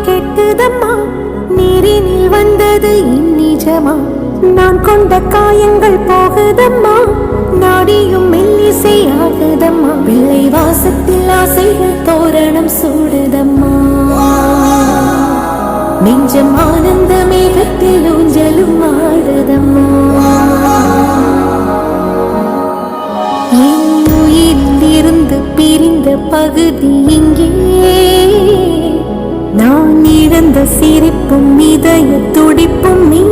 கேட்குதம்மா, நீரினில் வந்தது இந்நிஜமா? நான் கொண்ட காயங்கள் போகுதம்மா, நாடியும் மெல்லிசை ஆகுதம்மா. பிள்ளை வாசத்தில் ஆசைகள் தோரணம் சூடுதம்மா, நெஞ்சம் ஆனந்த மேகத்தில் ஊஞ்சலும் ஆடுதம்மா. என் உயிரிலிருந்து பிரிந்த பகுதி இங்கே, நான் இழந்த சிரிப்பும் இதய துடிப்பும் நீ.